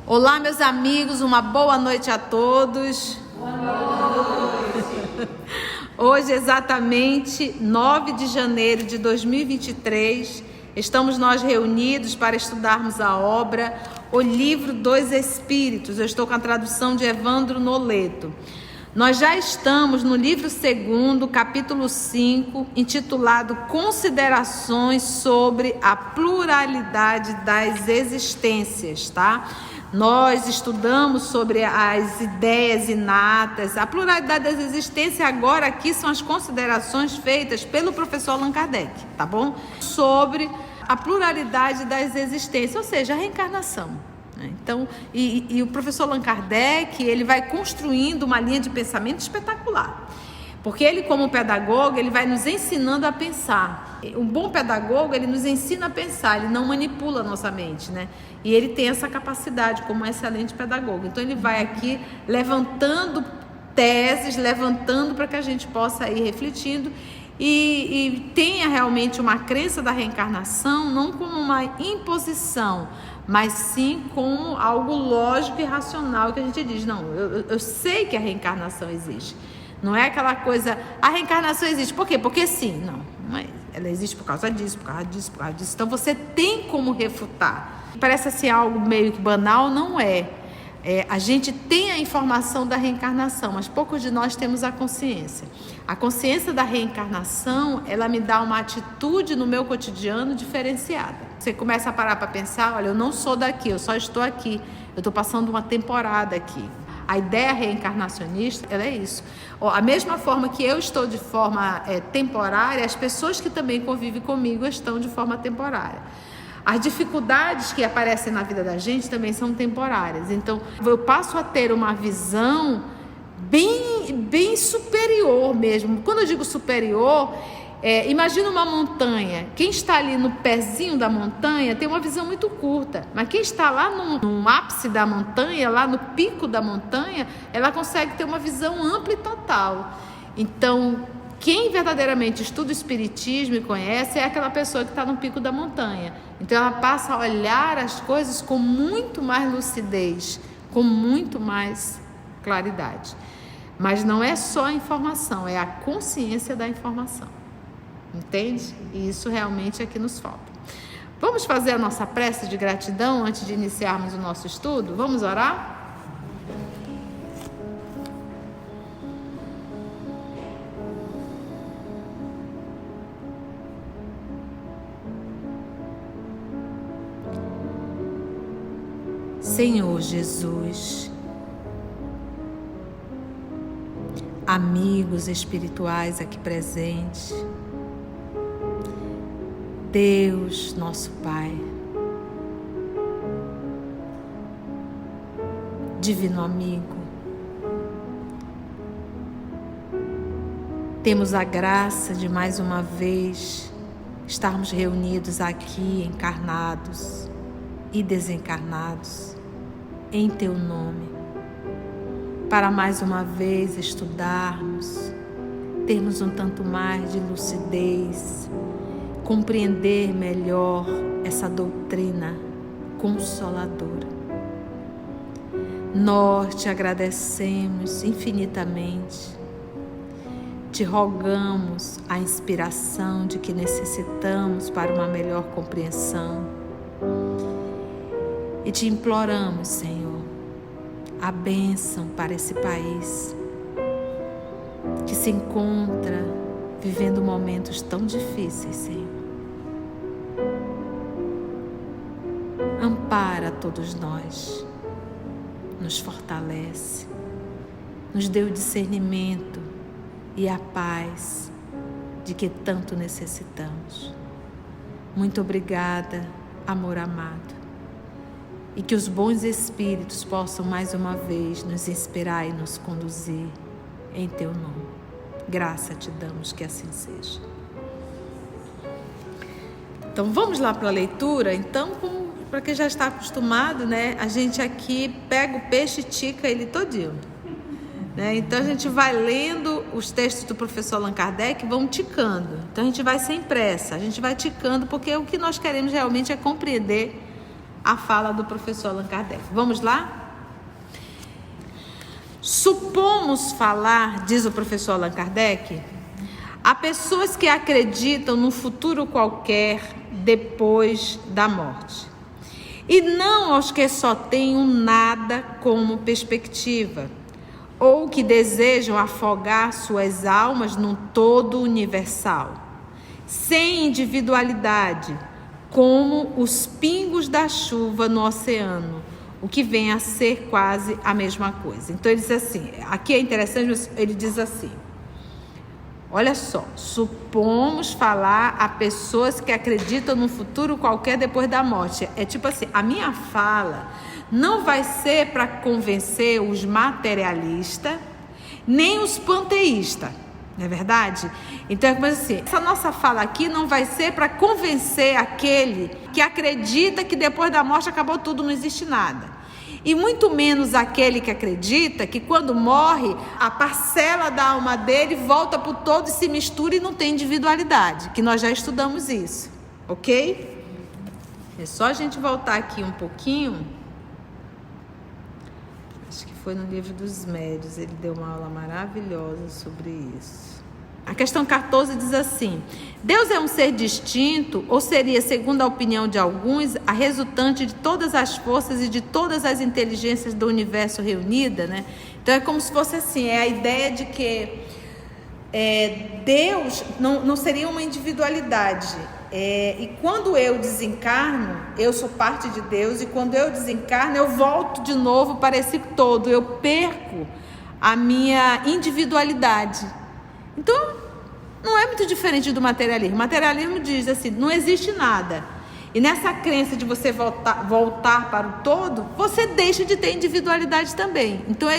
Olá, meus amigos, uma boa noite a todos. Boa noite. Hoje, exatamente 9 de janeiro de 2023, estamos nós reunidos para estudarmos a obra O Livro dos Espíritos. Eu estou com a tradução de Evandro Noleto. Nós já estamos no livro 2º, capítulo 5, intitulado Considerações sobre a Pluralidade das Existências, tá? Nós estudamos sobre as ideias inatas, a pluralidade das existências. Agora aqui são as considerações feitas pelo professor Allan Kardec, tá bom? Sobre a pluralidade das existências, ou seja, a reencarnação. Então, o professor Allan Kardec, ele vai construindo uma linha de pensamento espetacular. Porque ele, como pedagogo, ele vai nos ensinando a pensar. Um bom pedagogo, ele nos ensina a pensar, ele não manipula a nossa mente, né? E ele tem essa capacidade como um excelente pedagogo. Então, ele vai aqui levantando teses, levantando para que a gente possa ir refletindo e tenha realmente uma crença da reencarnação, não como uma imposição, mas sim como algo lógico e racional que a gente diz, não, eu sei que a reencarnação existe. Não é aquela coisa, a reencarnação existe. Por quê? Porque sim. Não, mas ela existe por causa disso, por causa disso, por causa disso. Então você tem como refutar. Parece assim algo meio que banal, não é. A gente tem a informação da reencarnação, mas poucos de nós temos a consciência. A consciência da reencarnação, ela me dá uma atitude no meu cotidiano diferenciada. Você começa a parar para pensar, olha, eu não sou daqui, eu só estou aqui. Eu estou passando uma temporada aqui. A ideia reencarnacionista, ela é isso. A mesma forma que eu estou de forma temporária, as pessoas que também convivem comigo estão de forma temporária. As dificuldades que aparecem na vida da gente também são temporárias. Então, eu passo a ter uma visão bem superior mesmo. Quando eu digo superior, imagina uma montanha. Quem está ali no pezinho da montanha tem uma visão muito curta, mas quem está lá no ápice da montanha, lá no pico da montanha, ela consegue ter uma visão ampla e total. Então, quem verdadeiramente estuda o espiritismo e conhece é aquela pessoa que está no pico da montanha. Então ela passa a olhar as coisas com muito mais lucidez, com muito mais claridade. Mas não é só a informação, é a consciência da informação. Entende? E isso realmente é que nos falta. Vamos fazer a nossa prece de gratidão antes de iniciarmos o nosso estudo? Vamos orar? Senhor Jesus, amigos espirituais aqui presentes, Deus, nosso Pai, divino amigo, temos a graça de mais uma vez estarmos reunidos aqui, encarnados e desencarnados, em Teu nome, para mais uma vez estudarmos, termos um tanto mais de lucidez, compreender melhor essa doutrina consoladora. Nós te agradecemos infinitamente, te rogamos a inspiração de que necessitamos para uma melhor compreensão e te imploramos, Senhor, a bênção para esse país que se encontra vivendo momentos tão difíceis, Senhor. Ampara todos nós, nos fortalece, nos dê o discernimento e a paz de que tanto necessitamos. Muito obrigada, amor amado, e que os bons espíritos possam mais uma vez nos inspirar e nos conduzir em Teu nome. Graça te damos, que assim seja. Então vamos lá para a leitura. Então, para quem já está acostumado, né, a gente aqui pega o peixe e tica ele todinho, né? Então a gente vai lendo os textos do professor Allan Kardec, vão ticando. Então a gente vai sem pressa, a gente vai ticando, porque o que nós queremos realmente é compreender a fala do professor Allan Kardec. Vamos lá? Supomos falar, diz o professor Allan Kardec, a pessoas que acreditam no futuro qualquer depois da morte, e não aos que só têm um nada como perspectiva, ou que desejam afogar suas almas num todo universal, sem individualidade, como os pingos da chuva no oceano, o que vem a ser quase a mesma coisa. Então ele diz assim, aqui é interessante, ele diz assim, olha só, supomos falar a pessoas que acreditam num futuro qualquer depois da morte. É tipo assim, a minha fala não vai ser para convencer os materialistas, nem os panteístas, não é verdade? Então, mas assim, essa nossa fala aqui não vai ser para convencer aquele que acredita que depois da morte acabou tudo, não existe nada. E muito menos aquele que acredita que quando morre, a parcela da alma dele volta para o todo e se mistura e não tem individualidade, que nós já estudamos isso, ok? É só a gente voltar aqui um pouquinho. Acho que foi no Livro dos Médiuns, ele deu uma aula maravilhosa sobre isso. A questão 14 diz assim: Deus é um ser distinto, ou seria, segundo a opinião de alguns, a resultante de todas as forças e de todas as inteligências do universo reunida, né? Então é como se fosse assim, é a ideia de que Deus não seria uma individualidade. E quando eu desencarno, eu sou parte de Deus, e quando eu desencarno, eu volto de novo para esse todo, eu perco a minha individualidade. Então, não é muito diferente do materialismo. O materialismo diz assim, não existe nada. E nessa crença de você voltar para o todo, você deixa de ter individualidade também. Então,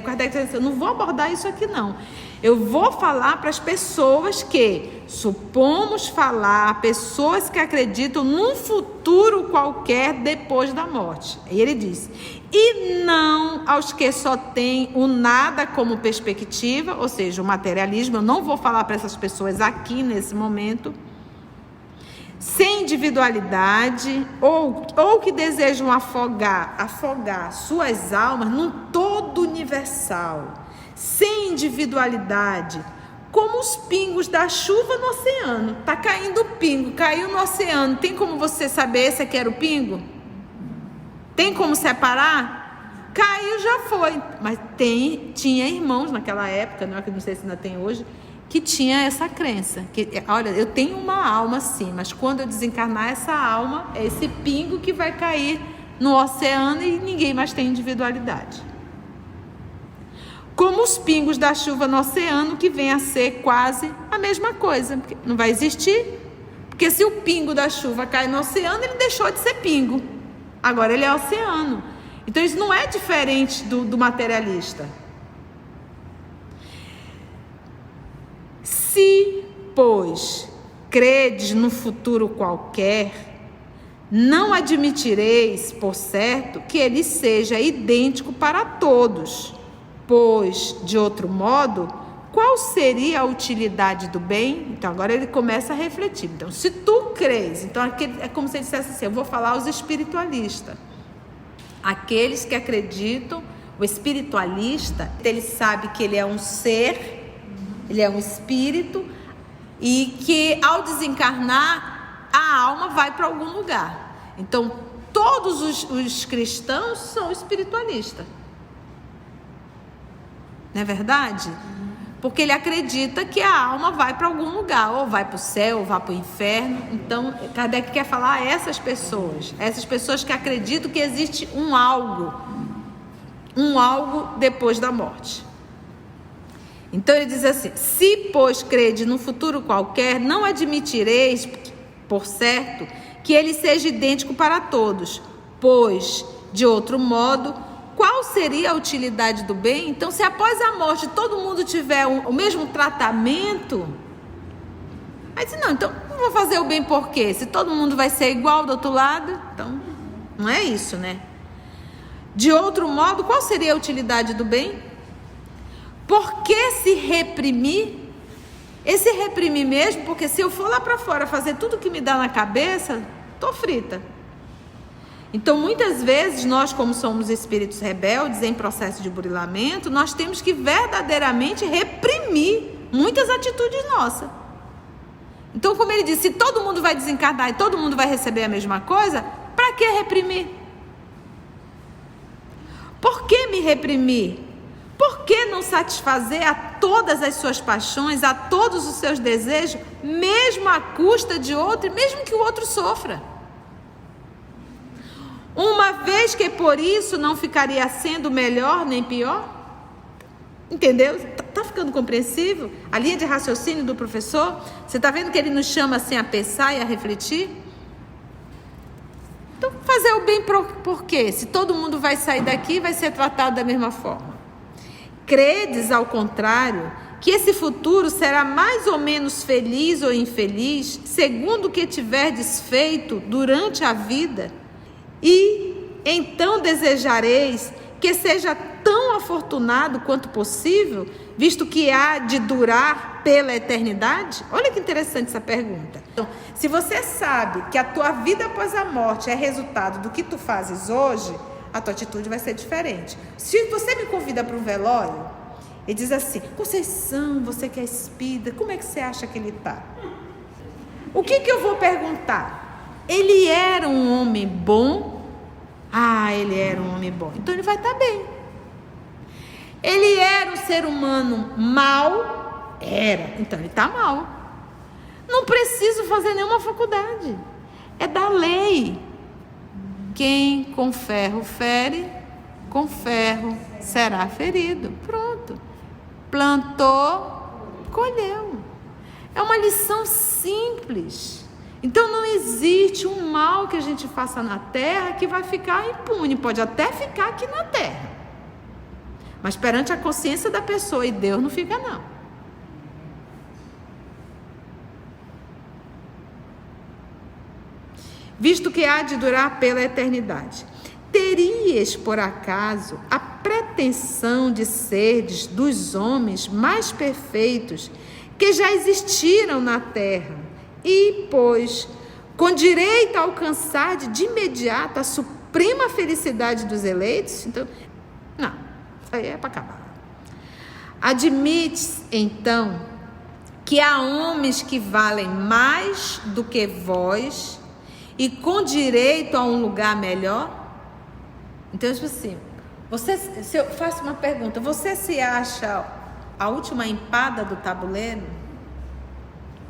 Kardec diz assim, eu não vou abordar isso aqui não. Eu vou falar para as pessoas que, supomos falar, pessoas que acreditam num futuro qualquer depois da morte. E ele diz, e não aos que só têm o nada como perspectiva, ou seja, o materialismo. Eu não vou falar para essas pessoas aqui nesse momento, sem individualidade, ou que desejam afogar suas almas num todo universal, sem individualidade, como os pingos da chuva no oceano. Está caindo o pingo, caiu no oceano. Tem como você saber esse aqui era o pingo? Tem como separar? Caiu, já foi. Mas tinha irmãos naquela época, não sei se ainda tem hoje, que tinha essa crença. Que, olha, eu tenho uma alma sim, mas quando eu desencarnar, essa alma é esse pingo que vai cair no oceano e ninguém mais tem individualidade. Como os pingos da chuva no oceano, que vem a ser quase a mesma coisa. Porque não vai existir. Porque se o pingo da chuva cai no oceano, ele deixou de ser pingo. Agora ele é oceano. Então isso não é diferente do materialista. Se, pois, credes no futuro qualquer, não admitireis, por certo, que ele seja idêntico para todos. Pois, de outro modo, qual seria a utilidade do bem? Então, agora ele começa a refletir. Então, se tu crês, então é como se ele dissesse assim, eu vou falar aos espiritualistas. Aqueles que acreditam, o espiritualista, ele sabe que ele é um ser, ele é um espírito, e que ao desencarnar, a alma vai para algum lugar. Então, todos os cristãos são espiritualistas. Não é verdade? Porque ele acredita que a alma vai para algum lugar, ou vai para o céu, ou vai para o inferno. Então, Kardec quer falar a essas pessoas que acreditam que existe um algo depois da morte. Então ele diz assim, se pois crede no futuro qualquer, não admitireis, por certo, que ele seja idêntico para todos, pois, de outro modo, qual seria a utilidade do bem? Então, se após a morte todo mundo tiver o mesmo tratamento, aí diz, não, então não vou fazer o bem por quê? Se todo mundo vai ser igual do outro lado, então não é isso, né? De outro modo, qual seria a utilidade do bem? Por que se reprimir? Esse reprimir mesmo, porque se eu for lá para fora fazer tudo que me dá na cabeça, tô frita. Então, muitas vezes, nós, como somos espíritos rebeldes em processo de burilamento, nós temos que verdadeiramente reprimir muitas atitudes nossas. Então, como ele disse, se todo mundo vai desencarnar e todo mundo vai receber a mesma coisa, para que reprimir? Por que me reprimir? Por que não satisfazer a todas as suas paixões, a todos os seus desejos, mesmo à custa de outro, e mesmo que o outro sofra? Uma vez que por isso não ficaria sendo melhor nem pior? Entendeu? Está ficando compreensível? A linha de raciocínio do professor? Você está vendo que ele nos chama assim a pensar e a refletir? Então, fazer o bem por quê? Se todo mundo vai sair daqui, vai ser tratado da mesma forma. Credes, ao contrário, que esse futuro será mais ou menos feliz ou infeliz, segundo o que tiverdes feito durante a vida? E então desejareis que seja tão afortunado quanto possível, visto que há de durar pela eternidade? Olha que interessante essa pergunta. Então, se você sabe que a tua vida após a morte é resultado do que tu fazes hoje, a tua atitude vai ser diferente. Se você me convida para um velório e diz assim: Conceição, você que é espírita, como é que você acha que ele está? O que eu vou perguntar? Ele era um homem bom? Ah, ele era um homem bom. Então ele vai estar bem. Ele era um ser humano mau? Era. Então ele está mal. Não preciso fazer nenhuma faculdade. É da lei. Quem com ferro fere, com ferro será ferido. Pronto. Plantou, colheu. É uma lição simples. Então não existe um mal que a gente faça na terra que vai ficar impune. Pode até ficar aqui na terra, mas perante a consciência da pessoa e Deus não fica não. Visto que há de durar pela eternidade, terias por acaso a pretensão de serdes dos homens mais perfeitos que já existiram na terra, e, pois, com direito a alcançar de imediato a suprema felicidade dos eleitos? Então, não, isso aí é para acabar. Admites, então, que há homens que valem mais do que vós e com direito a um lugar melhor? Então, tipo assim, se eu faço uma pergunta, você se acha a última empada do tabuleiro?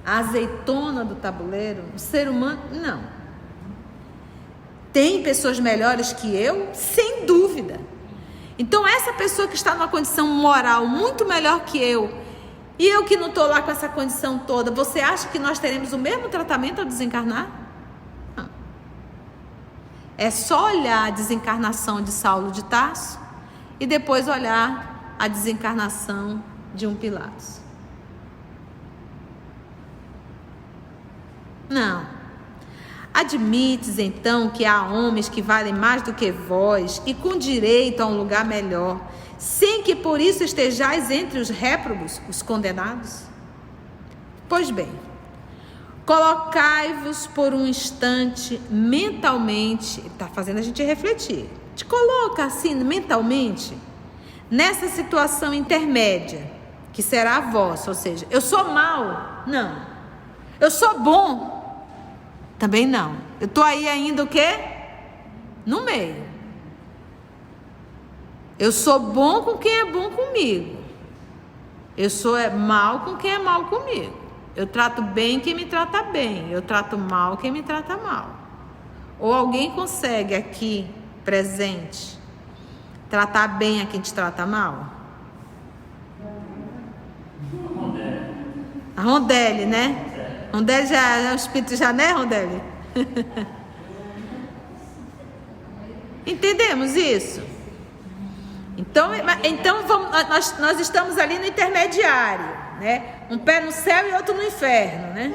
A azeitona do tabuleiro? O ser humano? Não. Tem pessoas melhores que eu? Sem dúvida. Então essa pessoa que está numa condição moral muito melhor que eu, e eu que não estou lá com essa condição toda, você acha que nós teremos o mesmo tratamento ao desencarnar? Não. É só olhar a desencarnação de Saulo de Tarso e depois olhar a desencarnação de um Pilatos. Não. Admites então que há homens que valem mais do que vós e com direito a um lugar melhor, sem que por isso estejais entre os réprobos, os condenados? Pois bem, colocai-vos por um instante mentalmente, está fazendo a gente refletir, te coloca assim mentalmente nessa situação intermédia que será a vossa, ou seja, eu sou mau? Não. Eu sou bom? Também não. Eu estou aí ainda o quê? No meio. Eu sou bom com quem é bom comigo. Eu sou mal com quem é mal comigo. Eu trato bem quem me trata bem. Eu trato mal quem me trata mal. Ou alguém consegue aqui, presente, tratar bem a quem te trata mal? A Rondelli, né? Rondelli já é o espírito, já, né, Rondelli? Entendemos isso? Então nós estamos ali no intermediário, né? Um pé no céu e outro no inferno, né?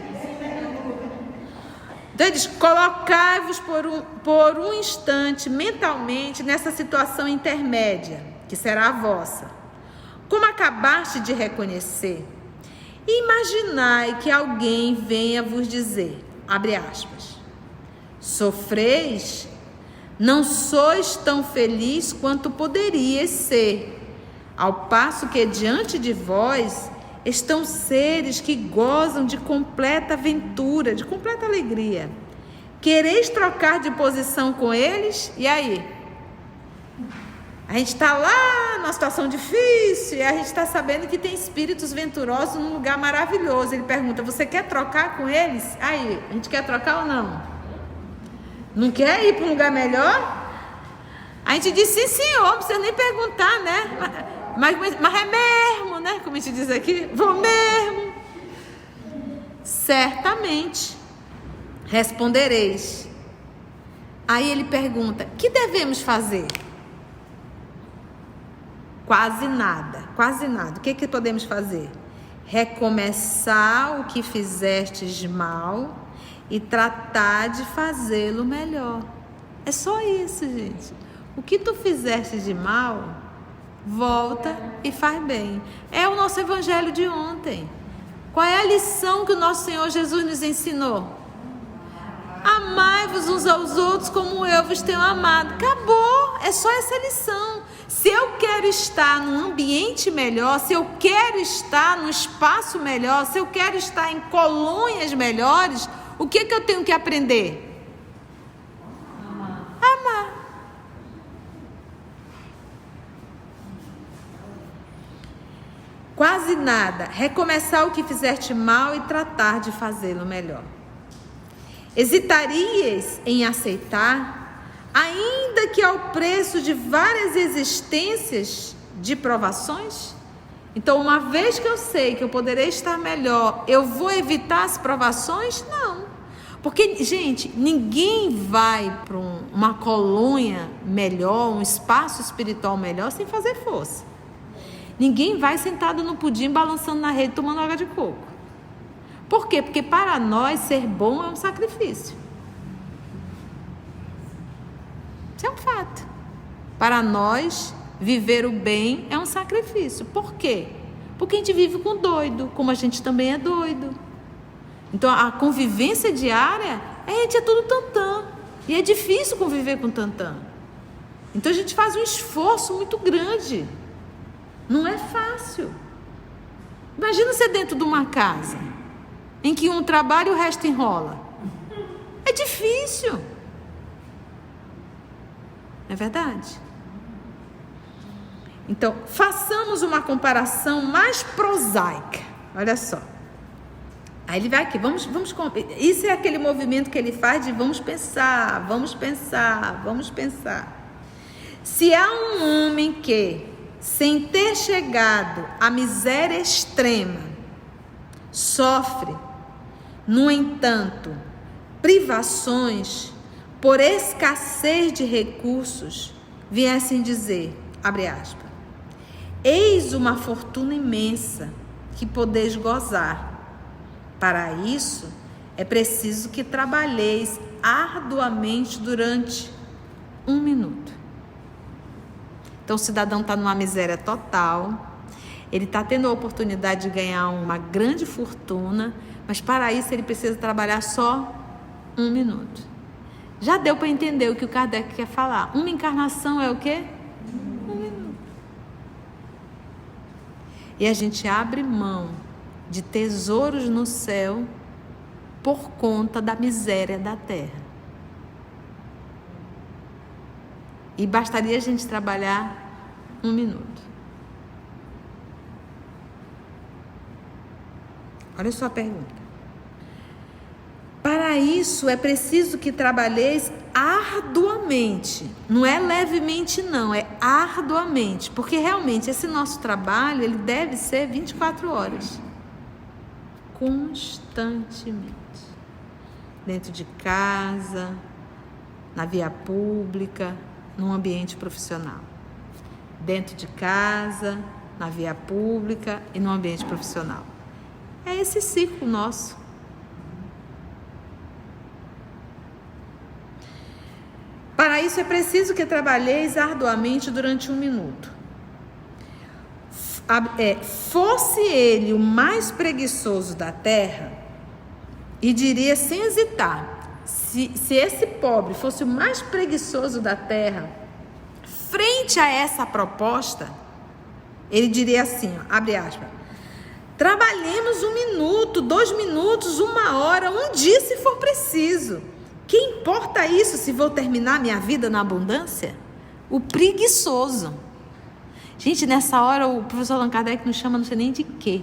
Então ele diz: colocai-vos por um instante mentalmente nessa situação intermédia, que será a vossa. Como acabaste de reconhecer, imaginai que alguém venha vos dizer, abre aspas, sofreis, Não sois tão feliz quanto poderíeis ser, ao passo que diante de vós estão seres que gozam de completa aventura, de completa alegria. Quereis trocar de posição com eles? E aí? A gente está lá numa situação difícil e a gente está sabendo que tem espíritos venturosos num lugar maravilhoso. Ele pergunta, você quer trocar com eles? Aí, a gente quer trocar ou não? Não quer ir para um lugar melhor? A gente diz, sim senhor, não precisa nem perguntar, né? Mas é mesmo, né? Como a gente diz aqui, vou mesmo. Certamente respondereis. Aí ele pergunta, que devemos fazer? Quase nada, quase nada. O que podemos fazer? Recomeçar o que fizestes de mal e tratar de fazê-lo melhor. É só isso, gente. O que tu fizeste de mal, volta e faz bem. É o nosso evangelho de ontem. Qual é a lição que o nosso Senhor Jesus nos ensinou? Amai-vos uns aos outros como eu vos tenho amado. Acabou, é só essa lição. Se eu quero estar num ambiente melhor, se eu quero estar num espaço melhor, se eu quero estar em colônias melhores, o que eu tenho que aprender? Amar. Quase nada. Recomeçar o que fizeste mal e tratar de fazê-lo melhor. Hesitarias em aceitar, ainda que ao preço de várias existências de provações? Então, uma vez que eu sei que eu poderei estar melhor, eu vou evitar as provações? Não. Porque, gente, ninguém vai para uma colônia melhor, um espaço espiritual melhor, sem fazer força. Ninguém vai sentado no pudim, balançando na rede, tomando água de coco. Por quê? Porque para nós ser bom é um sacrifício. Isso é um fato. Para nós, viver o bem é um sacrifício. Por quê? Porque a gente vive com doido, como a gente também é doido. Então, a convivência diária, a gente é tudo tantã. E é difícil conviver com tantã. Então, a gente faz um esforço muito grande. Não é fácil. Imagina você dentro de uma casa, em que um trabalha e o resto enrola. É difícil. Não é verdade? Então, façamos uma comparação mais prosaica. Olha só. Aí ele vai aqui, vamos. Isso é aquele movimento que ele faz de vamos pensar. Se há um homem que, sem ter chegado à miséria extrema, sofre, no entanto, privações por escassez de recursos, viessem dizer, abre aspas, eis uma fortuna imensa que podeis gozar. Para isso, é preciso que trabalheis arduamente durante 1 minuto. Então, o cidadão está numa miséria total, ele está tendo a oportunidade de ganhar uma grande fortuna, mas para isso ele precisa trabalhar só 1 minuto. Já deu para entender o que o Kardec quer falar. Uma encarnação é o quê? 1 minuto. E a gente abre mão de tesouros no céu por conta da miséria da terra. E bastaria a gente trabalhar 1 minuto. Olha só a pergunta. Para isso é preciso que trabalheis arduamente. Não é levemente não, é arduamente. Porque realmente esse nosso trabalho, ele deve ser 24 horas. Constantemente. Dentro de casa, na via pública, num ambiente profissional. Dentro de casa, na via pública e no ambiente profissional. É esse ciclo nosso. Para isso é preciso que trabalheis arduamente durante 1 minuto. Fosse ele o mais preguiçoso da terra, e diria sem hesitar, Se esse pobre fosse o mais preguiçoso da terra, frente a essa proposta, ele diria assim, ó, abre aspas, trabalhemos 1 minuto, 2 minutos, 1 hora, um dia se for preciso. Que importa isso se vou terminar minha vida na abundância? O preguiçoso. Gente, nessa hora o professor Allan Kardec nos chama, não sei nem de quê.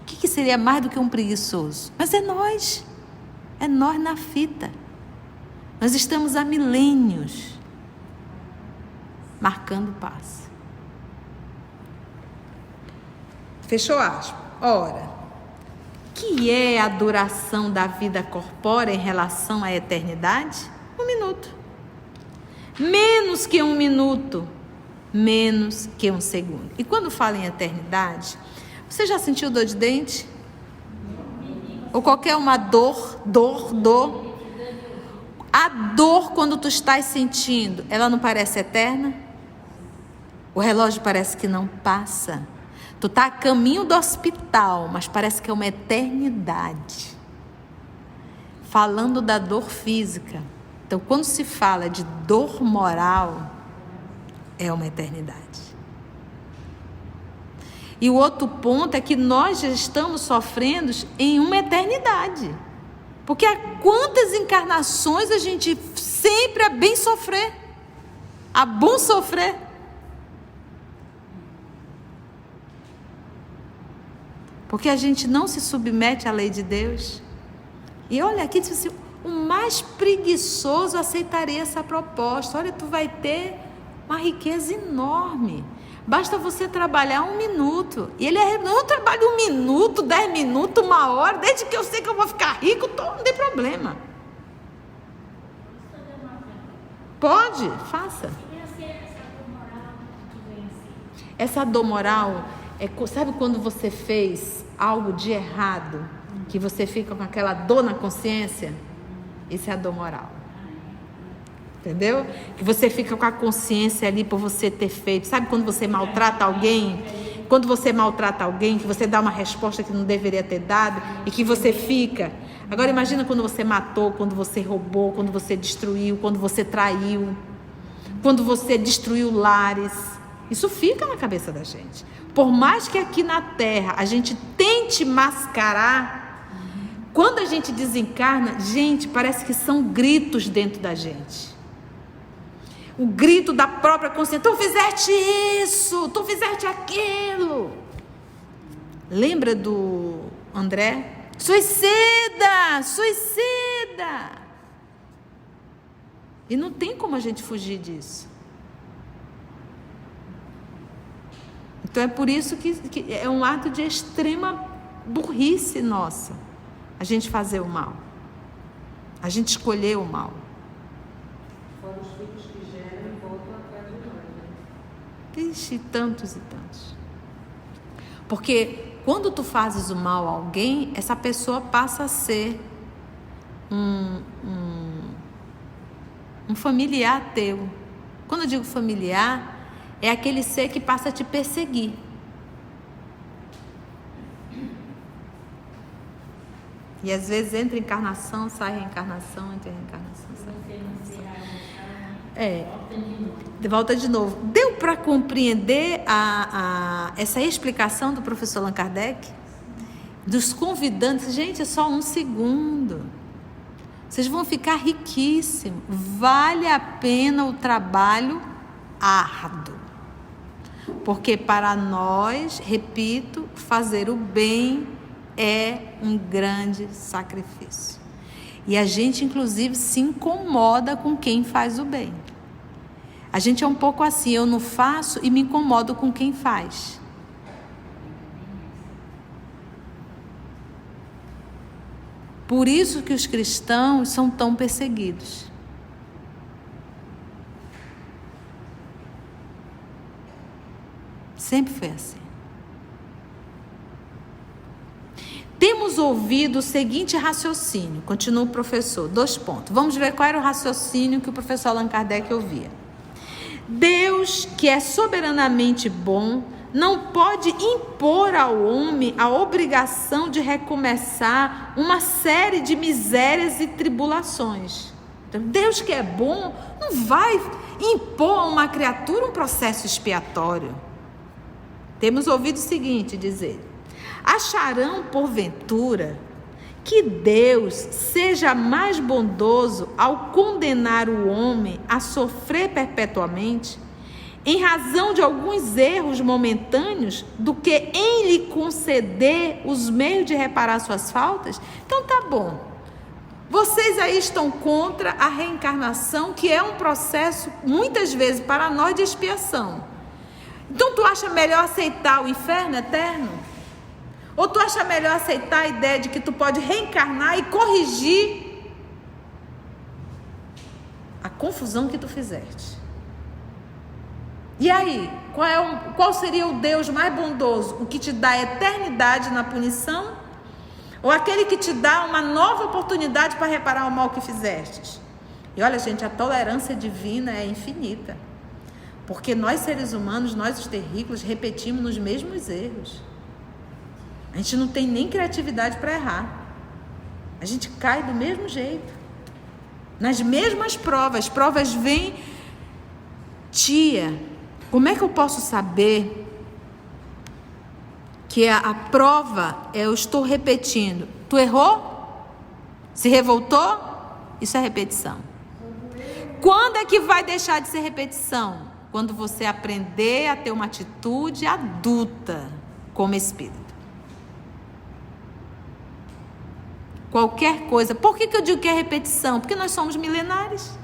O que seria mais do que um preguiçoso? Mas é nós na fita. Nós estamos há milênios marcando passo. Fechou aspas. Ora, que é a duração da vida corpórea em relação à eternidade? 1 minuto. Menos que 1 minuto, menos que 1 segundo. E quando fala em eternidade, você já sentiu dor de dente? Ou qualquer uma dor? A dor, quando tu estás sentindo, ela não parece eterna? O relógio parece que não passa. Tu está a caminho do hospital, mas parece que é uma eternidade. Falando da dor física. Então, quando se fala de dor moral, é uma eternidade. E o outro ponto é que nós já estamos sofrendo em uma eternidade. Porque há quantas encarnações a gente sempre é bem sofrer. A bom sofrer. Porque a gente não se submete à lei de Deus. E olha aqui, diz assim, o mais preguiçoso aceitaria essa proposta. Olha, tu vai ter uma riqueza enorme. Basta você trabalhar 1 minuto. E ele não trabalha 1 minuto, 10 minutos, 1 hora. Desde que eu sei que eu vou ficar rico, não tem problema. Pode, faça. Essa dor moral, sabe quando você fez algo de errado, que você fica com aquela dor na consciência? Isso é a dor moral. Entendeu? Que você fica com a consciência ali por você ter feito. Sabe quando você maltrata alguém? Quando você maltrata alguém, que você dá uma resposta que não deveria ter dado e que você fica. Agora imagina quando você matou, quando você roubou, quando você destruiu, quando você traiu, quando você destruiu lares. Isso fica na cabeça da gente. Por mais que aqui na Terra a gente tente mascarar, quando a gente desencarna, gente, parece que são gritos dentro da gente. O grito da própria consciência. Tu fizeste isso, tu fizeste aquilo. Lembra do André? Suicida, suicida. E não tem como a gente fugir disso. Então é por isso que é um ato de extrema burrice nossa. A gente fazer o mal. A gente escolher o mal. Fora os filhos que geram e voltam atrás de nós, né? Ixi, tantos e tantos. Porque quando tu fazes o mal a alguém, essa pessoa passa a ser um familiar teu. Quando eu digo familiar, é aquele ser que passa a te perseguir. E às vezes entra encarnação, sai reencarnação, entra reencarnação, sai reencarnação. Volta de novo. Deu para compreender essa explicação do professor Allan Kardec? Dos convidantes. Gente, é só 1 segundo. Vocês vão ficar riquíssimos. Vale a pena o trabalho árduo. Porque para nós, repito, fazer o bem é um grande sacrifício. E a gente, inclusive, se incomoda com quem faz o bem. A gente é um pouco assim, eu não faço e me incomodo com quem faz. Por isso que os cristãos são tão perseguidos. Sempre foi assim. Temos ouvido o seguinte raciocínio, continua o professor, 2 pontos. Vamos ver qual era o raciocínio que o professor Allan Kardec ouvia. Deus, que é soberanamente bom, não pode impor ao homem a obrigação de recomeçar uma série de misérias e tribulações. Então, Deus, que é bom, não vai impor a uma criatura um processo expiatório. Temos ouvido o seguinte dizer: acharão porventura que Deus seja mais bondoso ao condenar o homem a sofrer perpetuamente, em razão de alguns erros momentâneos, do que em lhe conceder os meios de reparar suas faltas? Então tá bom. Vocês aí estão contra a reencarnação, que é um processo, muitas vezes, para nós de expiação. Então tu acha melhor aceitar o inferno eterno? Ou tu acha melhor aceitar a ideia de que tu pode reencarnar e corrigir a confusão que tu fizeste? E aí, qual seria o Deus mais bondoso? O que te dá eternidade na punição? Ou aquele que te dá uma nova oportunidade para reparar o mal que fizestes? E olha, gente, a tolerância divina é infinita. Porque nós, seres humanos, nós os terrícolas, repetimos os mesmos erros. A gente não tem nem criatividade para errar. A gente cai do mesmo jeito. Nas mesmas provas. Provas vêm. Tia, como é que eu posso saber que a prova, eu estou repetindo? Tu errou? Se revoltou? Isso é repetição. Quando é que vai deixar de ser repetição? Quando você aprender a ter uma atitude adulta como espírito. Qualquer coisa. Por que eu digo que é repetição? Porque nós somos milenares.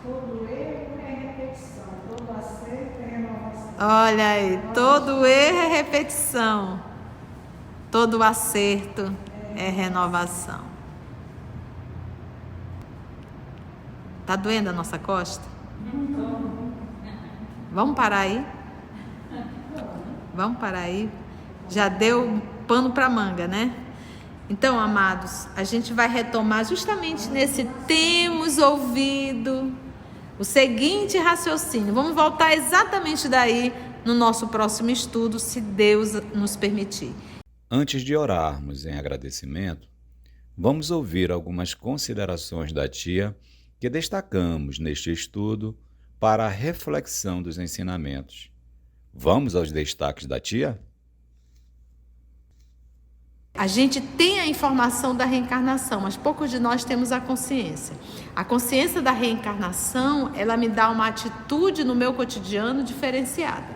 Todo erro é repetição, todo acerto é renovação. Olha aí, todo erro é repetição. Todo acerto é renovação. Tá doendo a nossa costa? Vamos parar aí? Vamos parar aí? Já deu pano para manga, né? Então, amados, a gente vai retomar justamente nesse temos ouvido o seguinte raciocínio. Vamos voltar exatamente daí no nosso próximo estudo, se Deus nos permitir. Antes de orarmos em agradecimento, vamos ouvir algumas considerações da tia que destacamos neste estudo para a reflexão dos ensinamentos. Vamos aos destaques da tia? A gente tem a informação da reencarnação, mas poucos de nós temos a consciência. A consciência da reencarnação, ela me dá uma atitude no meu cotidiano diferenciada.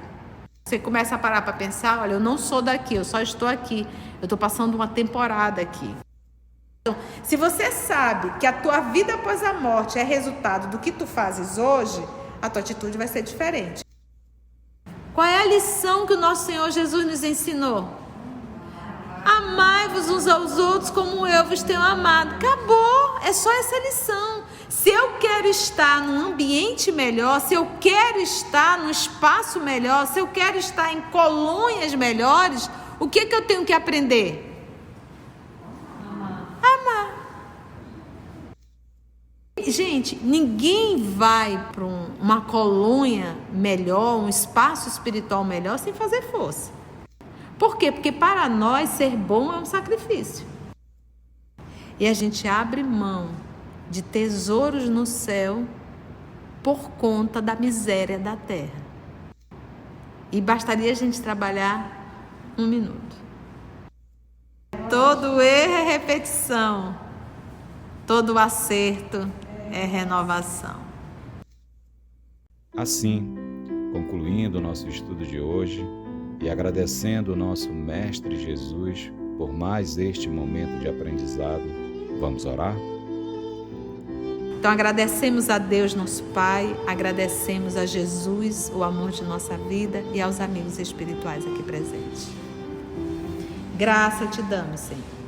Você começa a parar para pensar, olha, eu não sou daqui, eu só estou aqui. Eu estou passando uma temporada aqui. Então, se você sabe que a tua vida após a morte é resultado do que tu fazes hoje, a tua atitude vai ser diferente. Qual é a lição que o nosso Senhor Jesus nos ensinou? Amai-vos uns aos outros como eu vos tenho amado. Acabou, é só essa lição. Se eu quero estar num ambiente melhor, se eu quero estar num espaço melhor, se eu quero estar em colônias melhores, o que eu tenho que aprender? Amar. Gente, ninguém vai para uma colônia melhor, um espaço espiritual melhor sem fazer força. Por quê? Porque para nós ser bom é um sacrifício. E a gente abre mão de tesouros no céu por conta da miséria da terra. E bastaria a gente trabalhar 1 minuto. Todo erro é repetição. Todo acerto é renovação. Assim, concluindo o nosso estudo de hoje, e agradecendo o nosso Mestre Jesus por mais este momento de aprendizado, vamos orar? Então agradecemos a Deus, nosso Pai, agradecemos a Jesus, o amor de nossa vida, e aos amigos espirituais aqui presentes. Graça te damos, Senhor.